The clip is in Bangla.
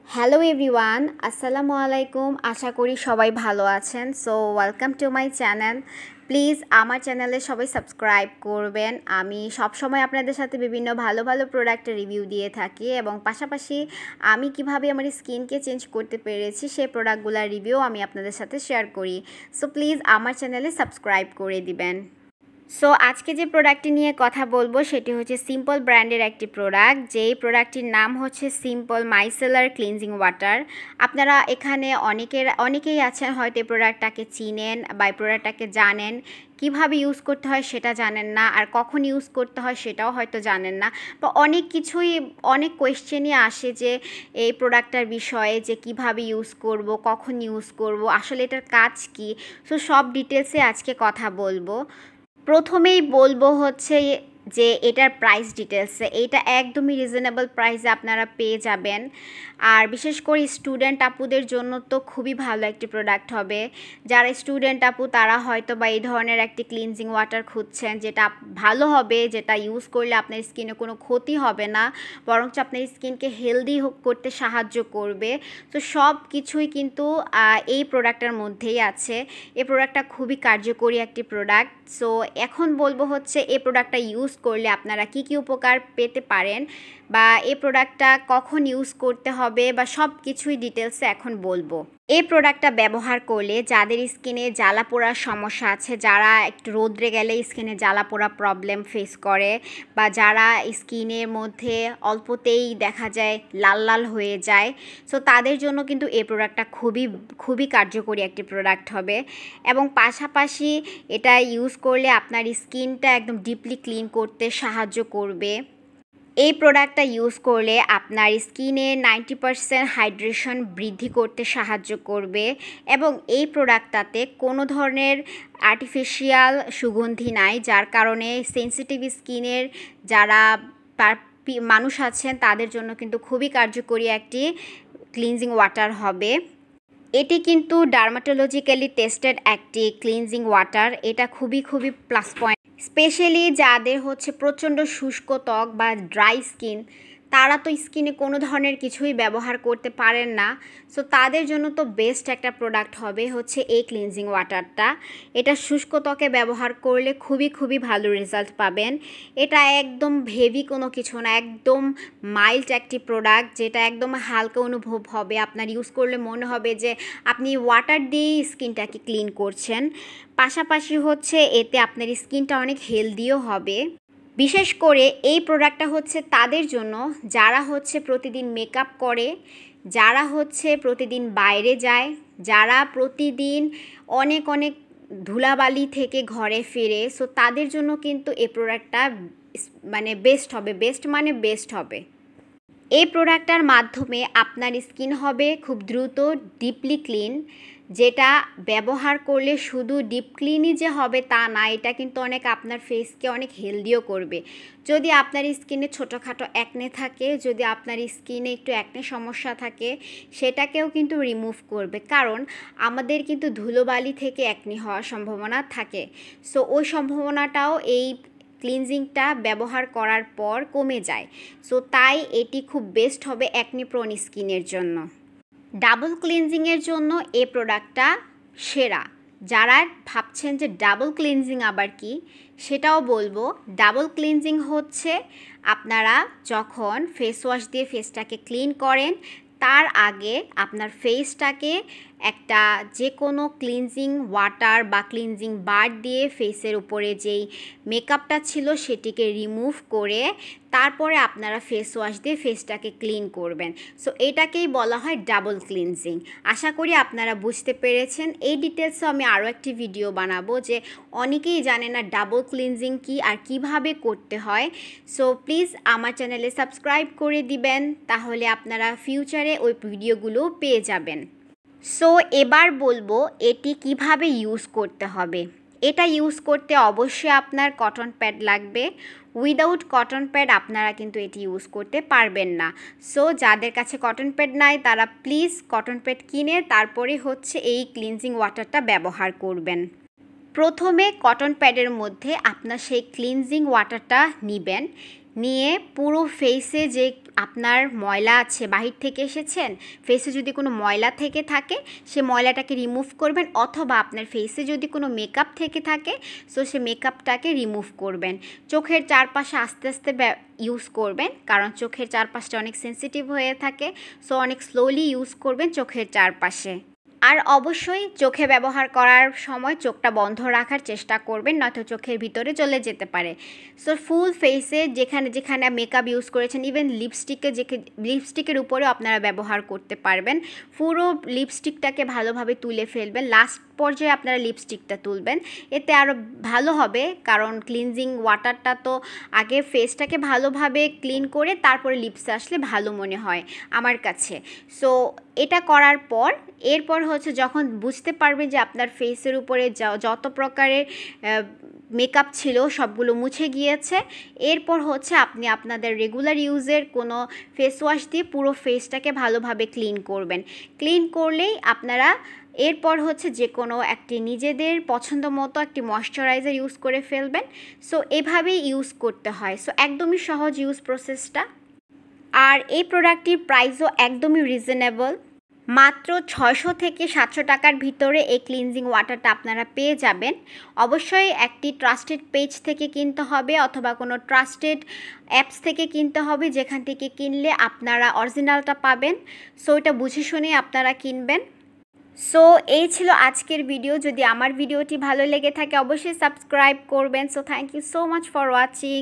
হ্যালো এভরিওয়ান, আসসালামু আলাইকুম। আশা করি সবাই ভালো আছেন। So welcome to my channel. Please আমার চ্যানেলে সবাই সাবস্ক্রাইব করবেন। আমি সবসময় আপনাদের সাথে বিভিন্ন ভালো ভালো প্রোডাক্টের রিভিউ দিয়ে থাকি এবং পাশাপাশি আমি কিভাবে আমার স্কিনকে চেঞ্জ করতে পেরেছি সেই প্রোডাক্টগুলোর রিভিউ আমি আপনাদের সাথে শেয়ার করি। সো প্লিজ আমার চ্যানেলে সাবস্ক্রাইব করে দিবেন। সো আজকে যে প্রোডাক্টটি নিয়ে কথা বলবো সেটি হচ্ছে সিম্পল ব্র্যান্ডের একটি প্রোডাক্ট, যেই প্রোডাক্টটির নাম হচ্ছে সিম্পল মাইসেলার ক্লিনজিং ওয়াটার। আপনারা এখানে অনেকেই আছেন হয়তো এই প্রোডাক্টটাকে চিনেন বা এই প্রোডাক্টটাকে জানেন, কিভাবে ইউজ করতে হয় সেটা জানেন না, আর কখন ইউজ করতে হয় সেটাও হয়তো জানেন না। বা অনেক কোয়েশ্চেনই আসে যে এই প্রোডাক্টটার বিষয়ে, যে কিভাবে ইউজ করব, কখন ইউজ করব, আসলে এটার কাজ কি। সো সব ডিটেলসে আজকে কথা বলবো। প্রথমেই বলবো হচ্ছে যে এটার প্রাইস ডিটেলসে, এইটা একদমই রিজনেবল প্রাইসে আপনারা পেয়ে যাবেন। আর বিশেষ করে স্টুডেন্ট আপুদের জন্য তো খুবই ভালো একটি প্রোডাক্ট হবে। যারা স্টুডেন্ট আপু তারা হয়তো বা এই ধরনের একটি ক্লিনজিং ওয়াটার খুঁজছেন যেটা ভালো হবে, যেটা ইউজ করলে আপনার স্কিনে কোনো ক্ষতি হবে না, বরঞ্চ আপনার স্কিনকে হেলদি করতে সাহায্য করবে। তো সব কিছুই কিন্তু এই প্রোডাক্টের মধ্যেই আছে। এই প্রোডাক্টটা খুবই কার্যকরী একটি প্রোডাক্ট। সো এখন বলবো হচ্ছে এই প্রোডাক্টটা ইউজ করলে আপনারা কি কি উপকার পেতে পারেন বা এই প্রোডাক্টটা কখন ইউজ করতে হবে বা সব কিছুই ডিটেলসে এখন বলবো। এই প্রোডাক্টটা ব্যবহার করলে যাদের স্কিনে জ্বালা পোড়ার সমস্যা আছে, যারা একটু রোদ্রে গেলে স্কিনে জ্বালা পোড়া প্রবলেম ফেস করে, বা যারা স্কিনের মধ্যে অল্পতেই দেখা যায় লাল লাল হয়ে যায়, সো তাদের জন্য কিন্তু এই প্রোডাক্টটা খুবই কার্যকরী একটি প্রোডাক্ট হবে। এবং পাশাপাশি এটা ইউজ করলে আপনার স্কিনটা একদম ডিপলি ক্লিন করতে সাহায্য করবে। এই প্রোডাক্টটা ইউজ করলে আপনার স্কিনে 90% হাইড্রেশন বৃদ্ধি করতে সাহায্য করবে। এবং এই প্রোডাক্টটাতে কোনো ধরনের আর্টিফিশিয়াল সুগন্ধি নাই, যার কারণে সেনসিটিভ স্কিনের যারা মানুষ আছেন তাদের জন্য কিন্তু খুবই কার্যকরী একটি ক্লিনজিং ওয়াটার হবে। এটি কিন্তু ডার্মাটোলজিক্যালি টেস্টেড একটি ক্লিনজিং ওয়াটার। এটা খুবই প্লাস পয়েন্ট, স্পেশালি যাদের হচ্ছে প্রচণ্ড শুষ্ক ত্বক বা ড্রাই স্কিন, তারা তো স্কিনে কোনো ধরনের কিছুই ব্যবহার করতে পারেন না। সো তাদের জন্য তো বেস্ট একটা প্রোডাক্ট হবে হচ্ছে এই ক্লিনজিং ওয়াটারটা। এটা শুষ্ক ত্বকে ব্যবহার করলে খুবই ভালো রেজাল্ট পাবেন। এটা একদম হেভি কোনো কিছু না, একদম মাইল্ড একটি প্রোডাক্ট, যেটা একদম হালকা অনুভব হবে। আপনার ইউজ করলে মনে হবে যে আপনি ওয়াটার দিয়েই স্কিনটাকে ক্লিন করছেন। পাশাপাশি হচ্ছে এতে আপনার স্কিনটা অনেক হেলদিও হবে। বিশেষ করে এই প্রোডাক্টটা হচ্ছে তাদের জন্য যারা হচ্ছে প্রতিদিন মেকআপ করে, যারা হচ্ছে প্রতিদিন বাইরে যায়, যারা প্রতিদিন অনেক ধুলাবালি থেকে ঘরে ফেরে। সো তাদের জন্য কিন্তু এই প্রোডাক্টটা বেস্ট হবে। এই প্রোডাক্টটার মাধ্যমে আপনার স্কিন হবে খুব দ্রুত ডিপলি ক্লিন, যেটা ব্যবহার করলে শুধু ডিপ ক্লিনই যে হবে তা না, এটা কিন্তু আপনার ফেসকে অনেক হেলদিও করবে। যদি আপনার স্কিনে ছোটোখাটো অ্যাকনে থাকে, যদি আপনার স্কিনে একটু অ্যাকনে সমস্যা থাকে, সেটাকেও কিন্তু রিমুভ করবে। কারণ আমাদের কিন্তু ধুলোবালি থেকে অ্যাকনে হওয়ার সম্ভাবনা থাকে। সো ওই সম্ভাবনাটাও এই ক্লিনজিংটা ব্যবহার করার পর কমে যায়। সো তাই এটি খুব বেস্ট হবে অ্যাকনি প্রোন স্কিনের জন্য। ডাবল ক্লিনজিংয়ের জন্য এই প্রোডাক্টটা সেরা। যারা ভাবছেন যে ডাবল ক্লিনজিং আবার কি, সেটাও বলবো। ডাবল ক্লিনজিং হচ্ছে আপনারা যখন ফেস ওয়াশ দিয়ে ফেসটাকে ক্লিন করেন, তার আগে আপনার ফেসটাকে একটা যে কোনো ক্লিনজিং ওয়াটার বা ক্লিনজিং বার দিয়ে ফেসের উপরে যেই মেকআপটা ছিল সেটিকে রিমুভ করে তারপরে আপনারা ফেস ওয়াশ দিয়ে ফেসটাকে ক্লিন করবেন। সো এটাকেই বলা হয় ডাবল ক্লিনজিং। আশা করি আপনারা বুঝতে পেরেছেন। এই ডিটেলসও আমি আরও একটি ভিডিও বানাবো, যে অনেকেই জানে না ডাবল ক্লিনজিং কি আর কিভাবে করতে হয়। সো প্লিজ আমার চ্যানেলে সাবস্ক্রাইব করে দিবেন, তাহলে আপনারা ফিউচারে ওই ভিডিওগুলো পেয়ে যাবেন। সো এবার বলবো এটি কিভাবে ইউজ করতে হবে। এটা ইউজ করতে অবশ্যই আপনার কটন প্যাড লাগবে। উইদাউট কটন প্যাড আপনারা কিন্তু এটি ইউজ করতে পারবেন না। সো যাদের কাছে কটন প্যাড নাই তারা প্লিজ কটন প্যাড কিনে তারপরে হচ্ছে এই ক্লিনজিং ওয়াটারটা ব্যবহার করবেন। প্রথমে কটন প্যাডের মধ্যে আপনার সেই ক্লিনজিং ওয়াটারটা নিবেন, নিয়ে পুরো ফেসে যে আপনার ময়লা আছে, বাহির থেকে এসেছেন, ফেসে যদি কোনো ময়লা থেকে থাকে সে ময়লাটাকে রিমুভ করবেন, অথবা আপনার ফেসে যদি কোনো মেকআপ থেকে থাকে সো সে মেকআপটাকে রিমুভ করবেন। চোখের চারপাশে আস্তে আস্তে ইউজ করবেন, কারণ চোখের চারপাশটা অনেক সেন্সিটিভ হয়ে থাকে, সো অনেক স্লোলি ইউজ করবেন চোখের চারপাশে। আর অবশ্যই চোখে ব্যবহার করার সময় চোখটা বন্ধ রাখার চেষ্টা করবেন, নয়তো চোখের ভিতরে চলে যেতে পারে। সো ফুল ফেসে যেখানে যেখানে মেকআপ ইউজ করেছেন, ইভেন লিপস্টিকের উপরেও আপনারা ব্যবহার করতে পারবেন। পুরো লিপস্টিকটাকে ভালোভাবে তুলে ফেলবেন, লাস্ট পর্যায়ে আপনারা লিপস্টিকটা তুলবেন, এতে আরও ভালো হবে। কারণ ক্লিনজিং ওয়াটারটা তো আগে ফেসটাকে ভালোভাবে ক্লিন করে তারপরে লিপসে আসলে ভালো মনে হয় আমার কাছে। সো এটা করার পর এরপর হচ্ছে যখন বুঝতে পারবেন যে আপনার ফেসের উপরে যত প্রকারের মেকআপ ছিল সবগুলো মুছে গিয়েছে, এরপর হচ্ছে আপনি আপনাদের রেগুলার ইউজের কোনো ফেস ওয়াশ দিয়ে পুরো ফেসটাকে ভালোভাবে ক্লিন করবেন। ক্লিন করলেই আপনারা এরপর হচ্ছে যে কোনো একটি নিজেদের পছন্দ মতো একটি ময়শ্চারাইজার ইউজ করে ফেলবেন। সো এভাবেই ইউজ করতে হয়। সো একদমই সহজ ইউজ প্রসেসটা। আর এই প্রোডাক্টটির প্রাইসও একদমই রিজনেবল, মাত্র 600 থেকে 700 টাকার ভিতরে এই ক্লিনজিং ওয়াটারটা আপনারা পেয়ে যাবেন। অবশ্যই একটি ট্রাস্টেড পেজ থেকে কিনতে হবে অথবা কোনো ট্রাস্টেড অ্যাপস থেকে কিনতে হবে, যেখান থেকে কিনলে আপনারা অরিজিনালটা পাবেন। সো এটা বুঝে শুনে আপনারা কিনবেন। সো এই ছিল আজকের ভিডিও। যদি আমার ভিডিওটি ভালো লেগে থাকে অবশ্যই সাবস্ক্রাইব করবেন। So thank you so much for watching.